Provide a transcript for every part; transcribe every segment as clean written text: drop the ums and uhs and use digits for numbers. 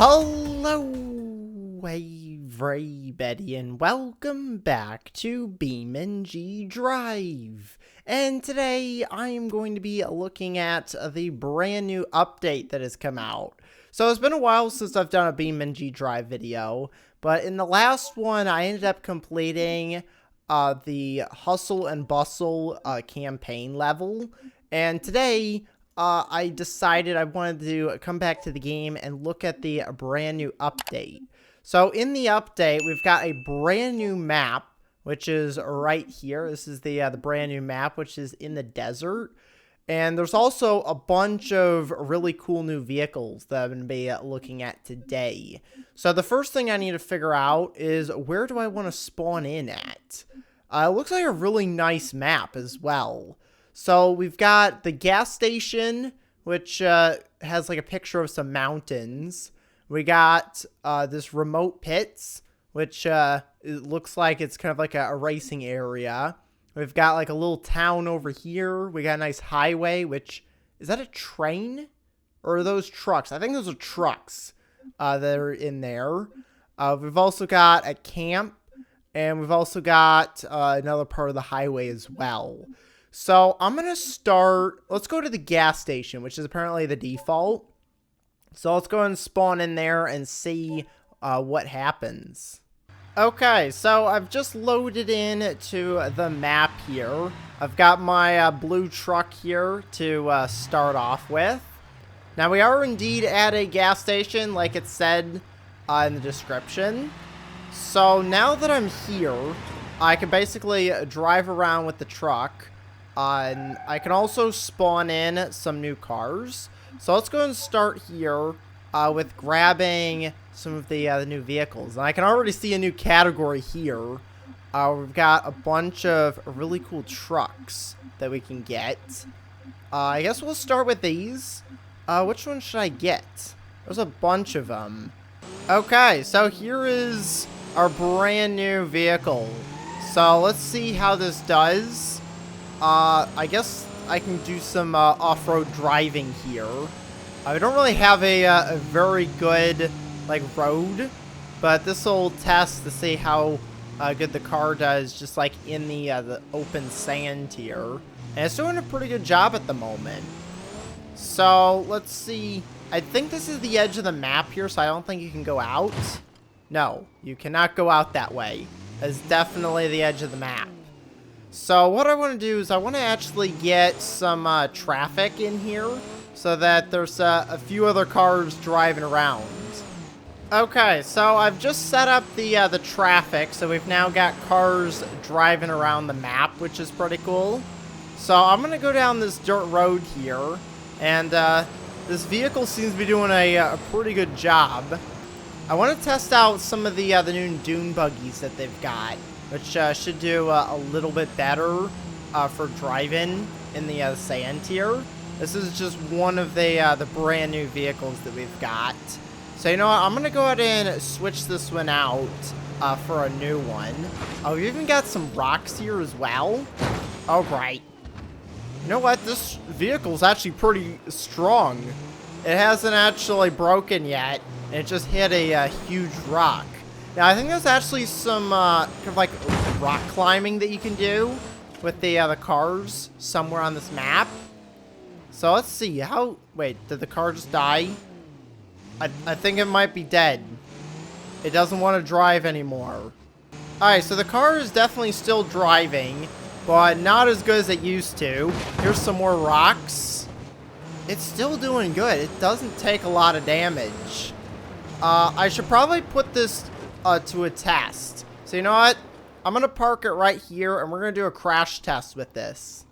Hello everybody and welcome back to BeamNG Drive. And today I am going to be looking at the brand new update that has come out. So it's been a while since I've done a BeamNG Drive video, but in the last one I ended up completing the Hustle and Bustle campaign level. And today I decided I wanted to come back to the game and look at the brand new update. So in the update, we've got a brand new map, which is right here. This is the brand new map, which is in the desert. And there's also a bunch of really cool new vehicles that I'm going to be looking at today. So the first thing I need to figure out is where do I want to spawn in at? It looks like a really nice map as well. So we've got the gas station, which has like a picture of some mountains. We got this remote pits, which it looks like it's kind of like a racing area. We've got like a little town over here. We got a nice highway, which, is that a train? Or are those trucks? I think those are trucks that are in there. We've also got a camp, and we've also got another part of the highway as well. So I'm going to start, let's go to the gas station, which is apparently the default. So let's go and spawn in there and see what happens. Okay, so I've just loaded in to the map here. I've got my blue truck here to start off with. Now we are indeed at a gas station, like it said in the description. So now that I'm here, I can basically drive around with the truck. And I can also spawn in some new cars. So let's go and start here with grabbing some of the new vehicles. And I can already see a new category here. We've got a bunch of really cool trucks that we can get. I guess we'll start with these. Which one should I get? There's a bunch of them. Okay, so here is our brand new vehicle. So let's see how this does. I guess I can do some off-road driving here. I don't really have a very good, like, road, but this will test to see how good the car does just, like, in the open sand here. And it's doing a pretty good job at the moment. So, let's see. I think this is the edge of the map here, so I don't think you can go out. No, you cannot go out that way. That's definitely the edge of the map. So what I want to do is I want to actually get some traffic in here so that there's a few other cars driving around. Okay, so I've just set up the traffic, so we've now got cars driving around the map, which is pretty cool. So I'm going to go down this dirt road here, and this vehicle seems to be doing a pretty good job. I want to test out some of the new dune buggies that they've got, which should do a little bit better for driving in the sand here. This is just one of the brand new vehicles that we've got. So you know what, I'm going to go ahead and switch this one out for a new one. Oh, we've even got some rocks here as well. Oh, right. You know what, this vehicle's actually pretty strong. It hasn't actually broken yet, and it just hit a huge rock. Now, I think there's actually some kind of like rock climbing that you can do with the cars somewhere on this map. So let's see how. Wait, did the car just die? I think it might be dead. It doesn't want to drive anymore. Alright, so the car is definitely still driving, but not as good as it used to. Here's some more rocks. It's still doing good. It doesn't take a lot of damage. I should probably put this to a test. So you know what? I'm going to park it right here, and we're going to do a crash test with this.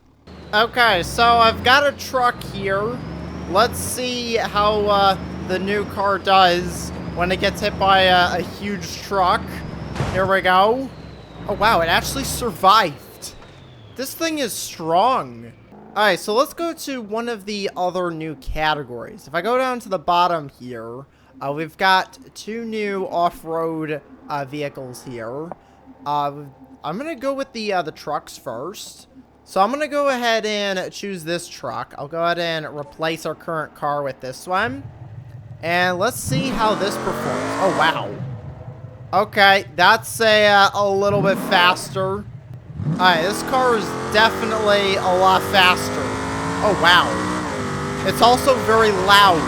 Okay, so I've got a truck here. Let's see how the new car does when it gets hit by a huge truck. Here we go. Oh, wow, it actually survived. This thing is strong. Alright, so let's go to one of the other new categories. If I go down to the bottom here, we've got two new off-road vehicles here. I'm going to go with the trucks first. So I'm going to go ahead and choose this truck. I'll go ahead and replace our current car with this one. And let's see how this performs. Oh, wow. Okay, that's a little bit faster. Alright, this car is definitely a lot faster. Oh, wow. It's also very loud.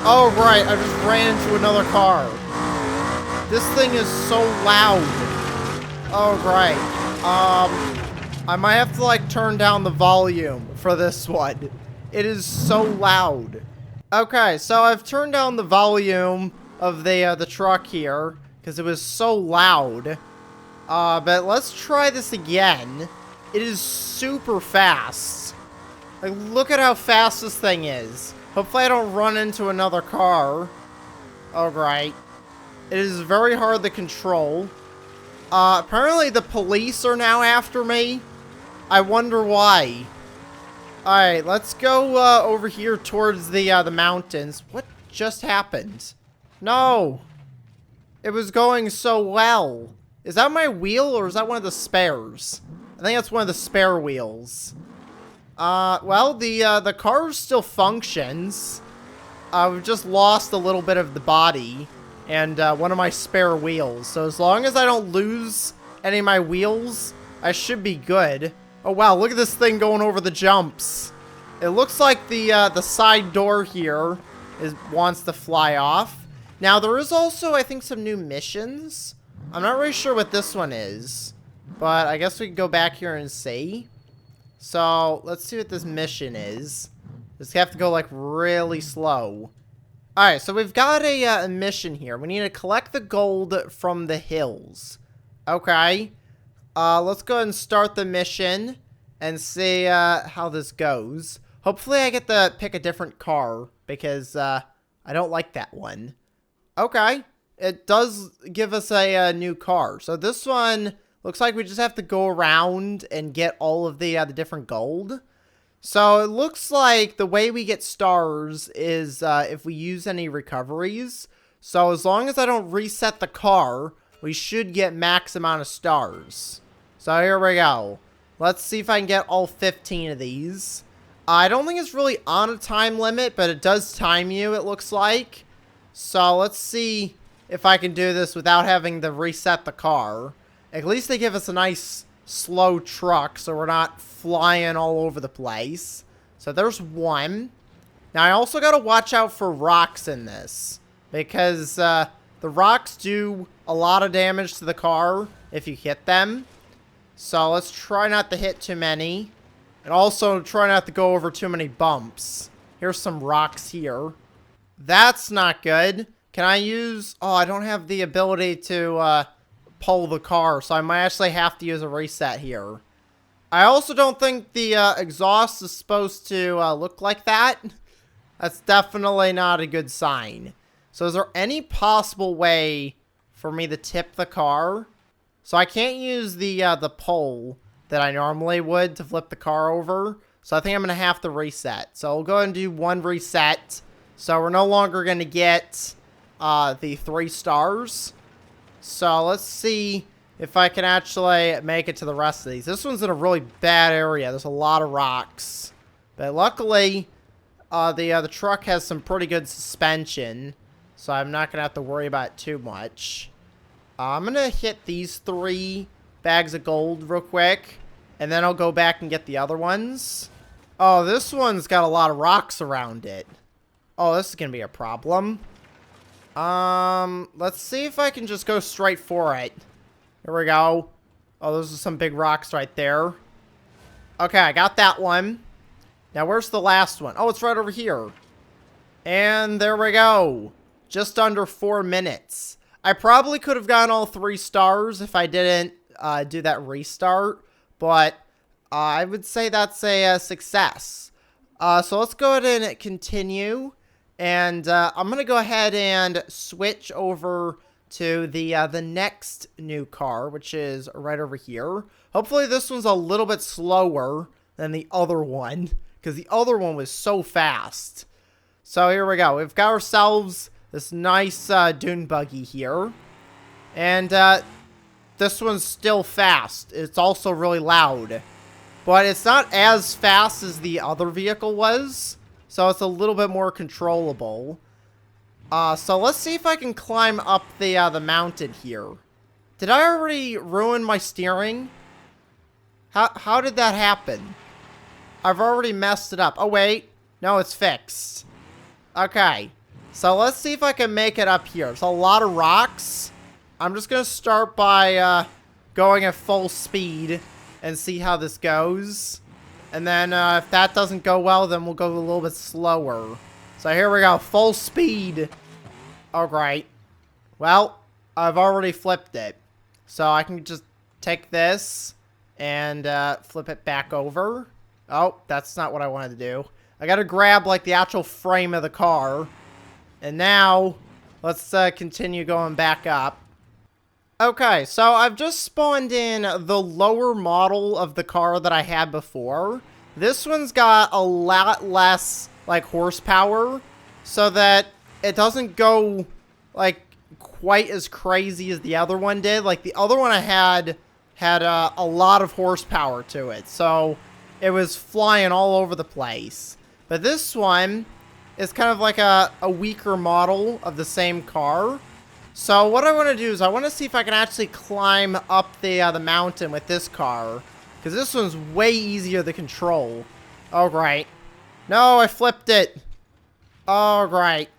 Oh, right, I just ran into another car. This thing is so loud. Oh, right. I might have to, like, turn down the volume for this one. It is so loud. Okay, so I've turned down the volume of the truck here because it was so loud. But let's try this again. It is super fast. Like, look at how fast this thing is. Hopefully I don't run into another car. Oh, right. It is very hard to control. Apparently the police are now after me. I wonder why. Alright, let's go over here towards the mountains. What just happened? No. It was going so well. Is that my wheel or is that one of the spares? I think that's one of the spare wheels. Well, the car still functions. We've just lost a little bit of the body and one of my spare wheels. So as long as I don't lose any of my wheels, I should be good. Oh wow, look at this thing going over the jumps. It looks like the side door here wants to fly off. Now there is also, I think, some new missions. I'm not really sure what this one is, but I guess we can go back here and see. So let's see what this mission is. Just have to go like really slow. Alright, so we've got a mission here. We need to collect the gold from the hills. Okay. Let's go ahead and start the mission and see how this goes. Hopefully I get to pick a different car because I don't like that one. Okay. It does give us a new car. So this one looks like we just have to go around and get all of the different gold. So it looks like the way we get stars is if we use any recoveries. So as long as I don't reset the car, we should get max amount of stars. So here we go. Let's see if I can get all 15 of these. I don't think it's really on a time limit, but it does time you, it looks like. So let's see if I can do this without having to reset the car. At least they give us a nice slow truck so we're not flying all over the place. So there's one. Now I also got to watch out for rocks in this because the rocks do a lot of damage to the car if you hit them. So let's try not to hit too many. And also try not to go over too many bumps. Here's some rocks here. That's not good. Can I use... Oh, I don't have the ability to pull the car, so I might actually have to use a reset here. I also don't think the exhaust is supposed to look like that. That's definitely not a good sign. So is there any possible way for me to tip the car? So I can't use the pole that I normally would to flip the car over. So I think I'm going to have to reset. So I'll go ahead and do one reset. So we're no longer going to get the 3 stars. So let's see if I can actually make it to the rest of these. This one's in a really bad area. There's a lot of rocks. But luckily, the truck has some pretty good suspension. So I'm not going to have to worry about it too much. I'm going to hit these 3 bags of gold real quick. And then I'll go back and get the other ones. Oh, this one's got a lot of rocks around it. Oh, this is going to be a problem. Let's see if I can just go straight for it. Here we go. Oh, those are some big rocks right there. Okay, I got that one. Now, where's the last one? Oh, it's right over here. And there we go. Just under 4 minutes. I probably could have gotten all 3 stars if I didn't do that restart. But I would say that's a success. So let's go ahead and continue. And I'm going to go ahead and switch over to the next new car, which is right over here. Hopefully this one's a little bit slower than the other one, because the other one was so fast. So here we go. We've got ourselves this nice dune buggy here. And this one's still fast. It's also really loud. But it's not as fast as the other vehicle was. So it's a little bit more controllable. So let's see if I can climb up the mountain here. Did I already ruin my steering? How did that happen? I've already messed it up. Oh, wait. No, it's fixed. Okay. So let's see if I can make it up here. There's a lot of rocks. I'm just going to start by going at full speed and see how this goes. And then if that doesn't go well, then we'll go a little bit slower. So here we go. Full speed. Oh, great. Well, I've already flipped it. So I can just take this and flip it back over. Oh, that's not what I wanted to do. I got to grab, like, the actual frame of the car. And now, let's continue going back up. Okay, so I've just spawned in the lower model of the car that I had before. This one's got a lot less, like, horsepower, so that it doesn't go, like, quite as crazy as the other one did. Like, the other one I had a lot of horsepower to it, so it was flying all over the place. But this one is kind of like a weaker model of the same car. So what I want to do is I want to see if I can actually climb up the mountain with this car. Because this one's way easier to control. Oh, great. No, I flipped it. Oh, great.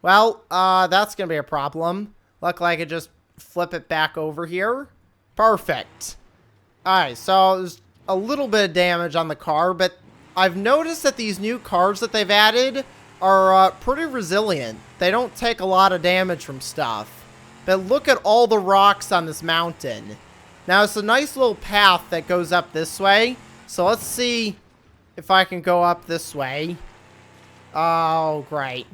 Well, that's going to be a problem. Luckily, I could just flip it back over here. Perfect. Alright, so there's a little bit of damage on the car, but I've noticed that these new cars that they've added are pretty resilient. They don't take a lot of damage from stuff. But look at all the rocks on this mountain. Now, it's a nice little path that goes up this way. So let's see if I can go up this way. Oh, great.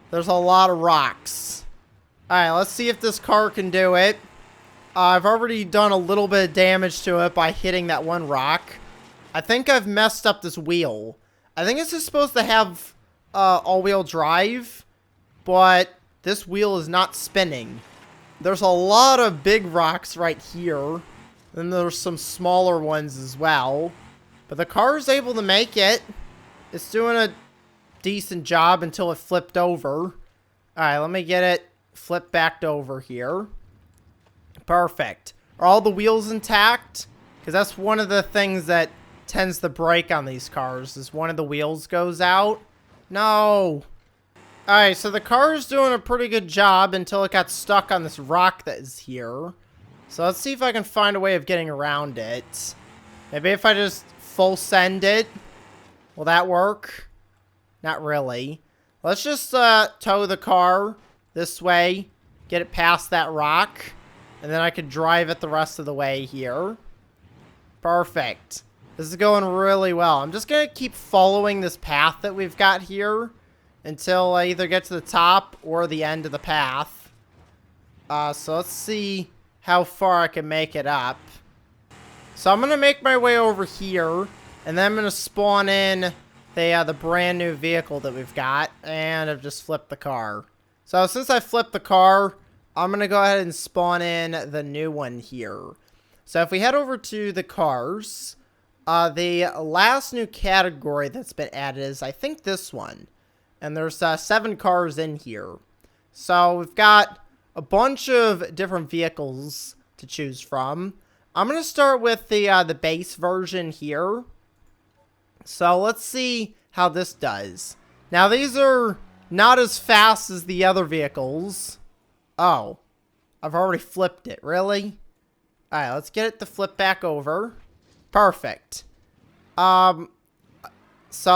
There's a lot of rocks. Alright, let's see if this car can do it. I've already done a little bit of damage to it by hitting that one rock. I think I've messed up this wheel. I think this is supposed to have all-wheel drive, but this wheel is not spinning. There's a lot of big rocks right here, and there's some smaller ones as well. But the car is able to make it. It's doing a decent job until it flipped over. Alright, let me get it flipped back over here. Perfect. Are all the wheels intact? Because that's one of the things that tends to break on these cars, is one of the wheels goes out. No. Alright, so the car is doing a pretty good job until it got stuck on this rock that is here. So let's see if I can find a way of getting around it. Maybe if I just full send it. Will that work? Not really. Let's just tow the car this way. Get it past that rock. And then I could drive it the rest of the way here. Perfect. This is going really well. I'm just going to keep following this path that we've got here until I either get to the top or the end of the path. So let's see how far I can make it up. So I'm going to make my way over here, and then I'm going to spawn in the brand new vehicle that we've got, and I've just flipped the car. So since I flipped the car, I'm going to go ahead and spawn in the new one here. So if we head over to the cars, the last new category that's been added is, I think, this one. And there's 7 cars in here. So we've got a bunch of different vehicles to choose from. I'm going to start with the base version here. So let's see how this does. Now, these are not as fast as the other vehicles. Oh, I've already flipped it. Really? Alright, let's get it to flip back over. Perfect. So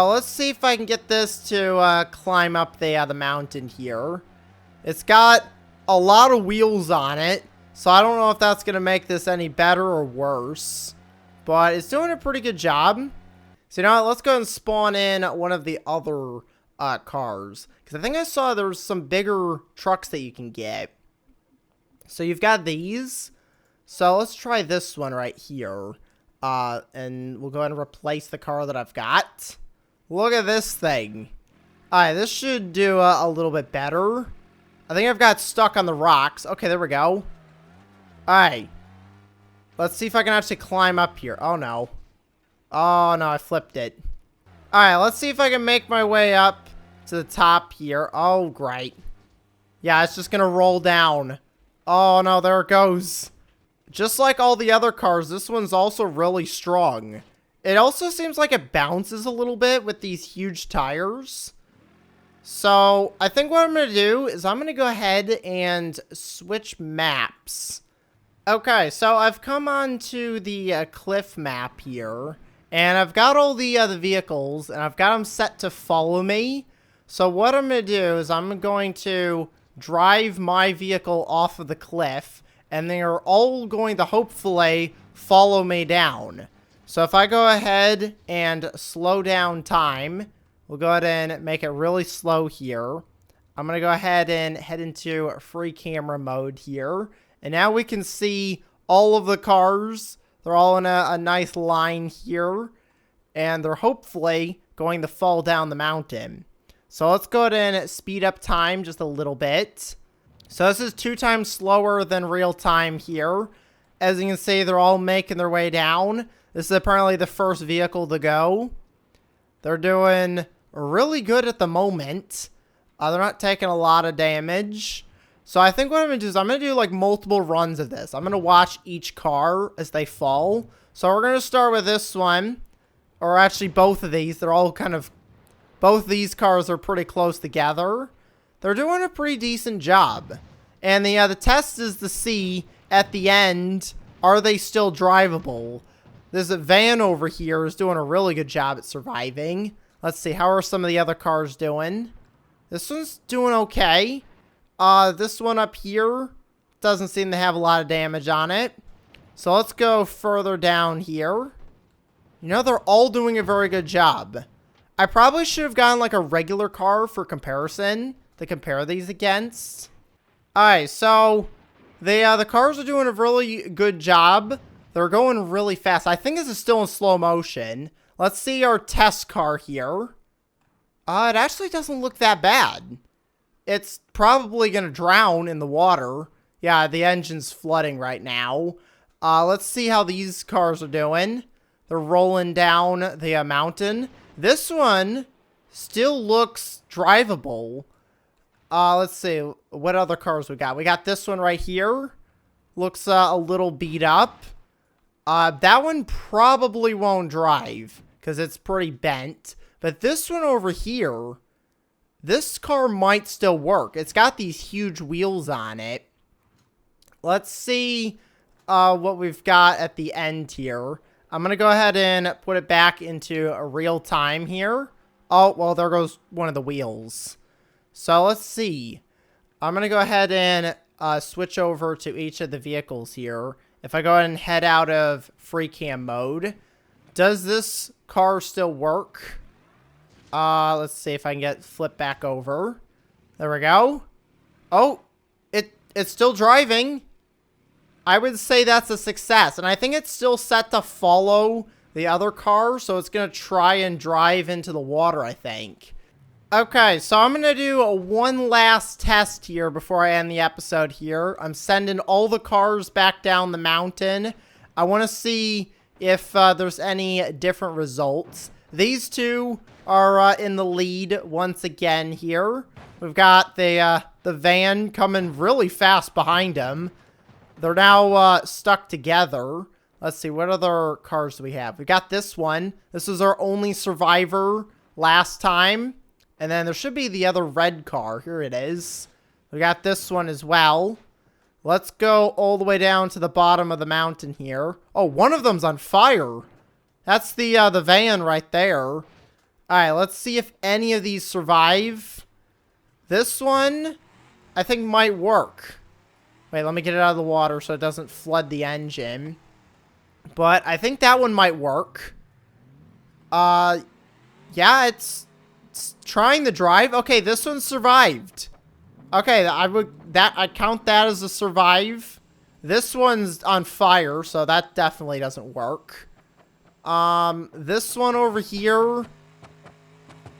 let's see if I can get this to climb up the mountain here. It's got a lot of wheels on it, so I don't know if that's going to make this any better or worse. But it's doing a pretty good job. So you know what, let's go and spawn in one of the other cars. Because I think I saw there was some bigger trucks that you can get. So you've got these. So let's try this one right here. And we'll go ahead and replace the car that I've got. Look at this thing. Alright, this should do a little bit better. I think I've got stuck on the rocks. Okay, there we go. Alright. Let's see if I can actually climb up here. Oh, no. Oh, no, I flipped it. Alright, let's see if I can make my way up to the top here. Oh, great. Yeah, it's just gonna roll down. Oh no, there it goes. Just like all the other cars, this one's also really strong. It also seems like it bounces a little bit with these huge tires. So, I think what I'm going to do is I'm going to go ahead and switch maps. Okay, so I've come on to the cliff map here. And I've got all the vehicles, and I've got them set to follow me. So what I'm going to do is I'm going to drive my vehicle off of the cliff. And they are all going to hopefully follow me down. So if I go ahead and slow down time, we'll go ahead and make it really slow here. I'm going to go ahead and head into free camera mode here. And now we can see all of the cars. They're all in a nice line here. And they're hopefully going to fall down the mountain. So let's go ahead and speed up time just a little bit. So this is 2 times slower than real time here. As you can see, they're all making their way down. This is apparently the first vehicle to go. They're doing really good at the moment. They're not taking a lot of damage. So I think what I'm going to do is I'm going to do like multiple runs of this. I'm going to watch each car as they fall. So we're going to start with this one. Or actually both of these. They're all kind of... Both these cars are pretty close together. They're doing a pretty decent job. And the test is to see at the end, are they still drivable? This van over here is doing a really good job at surviving. Let's see, how are some of the other cars doing? This one's doing okay. This one up here doesn't seem to have a lot of damage on it. So let's go further down here. You know, they're all doing a very good job. I probably should have gotten like a regular car for comparison to compare these against. Alright, so the cars are doing a really good job. They're going really fast. I think this is still in slow motion. Let's see our test car here. It actually doesn't look that bad. It's probably going to drown in the water. Yeah, the engine's flooding right now. Let's see how these cars are doing. They're rolling down the mountain. This one still looks drivable. Let's see. What other cars we got? We got this one right here. Looks a little beat up. That one probably won't drive because it's pretty bent. But this one over here, this car might still work. It's got these huge wheels on it. Let's see what we've got at the end here. I'm going to go ahead and put it back into a real time here. Oh, well, there goes one of the wheels. So let's see. I'm going to go ahead and switch over to each of the vehicles here. If I go ahead and head out of free cam mode, does this car still work? Let's see if I can get flipped back over. There we go. Oh, it's still driving. I would say that's a success. And I think it's still set to follow the other car. So it's going to try and drive into the water, I think. Okay, so I'm going to do one last test here before I end the episode here. I'm sending all the cars back down the mountain. I want to see if there's any different results. These two are in the lead once again here. We've got the van coming really fast behind them. They're now stuck together. Let's see, what other cars do we have? We got this one. This is our only survivor last time. And then there should be the other red car. Here it is. We got this one as well. Let's go all the way down to the bottom of the mountain here. Oh, one of them's on fire. That's the van right there. All right, let's see if any of these survive. This one, I think might work. Wait, let me get it out of the water so it doesn't flood the engine. But I think that one might work. Yeah, it's trying to drive. Okay, this one survived. Okay, I'd count that as a survive. This one's on fire, so that definitely doesn't work. This one over here,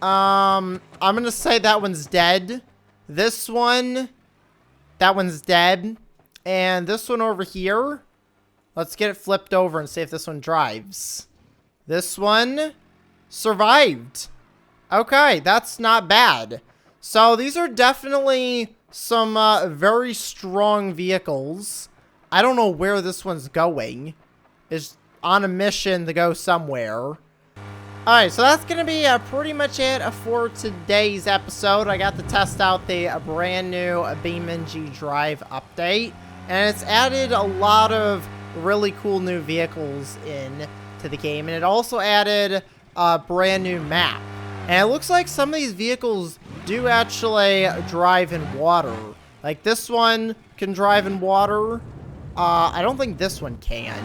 I'm gonna say that one's dead. This one, that one's dead. And this one over here, let's get it flipped over and see if this one drives. This one survived. Okay, that's not bad. So these are definitely some very strong vehicles. I don't know where this one's going. It's on a mission to go somewhere. Alright, so that's going to be pretty much it for today's episode. I got to test out the brand new BeamNG Drive update. And it's added a lot of really cool new vehicles in to the game. And it also added a brand new map. And it looks like some of these vehicles do actually drive in water. Like this one can drive in water. I don't think this one can.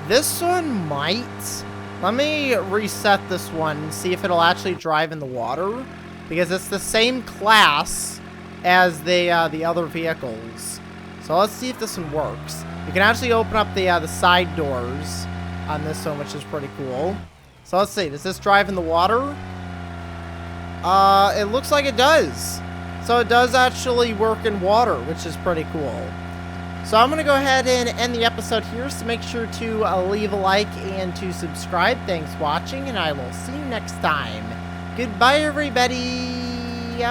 This one might. Let me reset this one and see if it'll actually drive in the water. Because it's the same class as the other vehicles. So let's see if this one works. You can actually open up the side doors on this one, which is pretty cool. So let's see. Does this drive in the water? It looks like it does. So it does actually work in water, which is pretty cool. So I'm going to go ahead and end the episode here, so make sure to leave a like and to subscribe. Thanks for watching, and I will see you next time. Goodbye, everybody.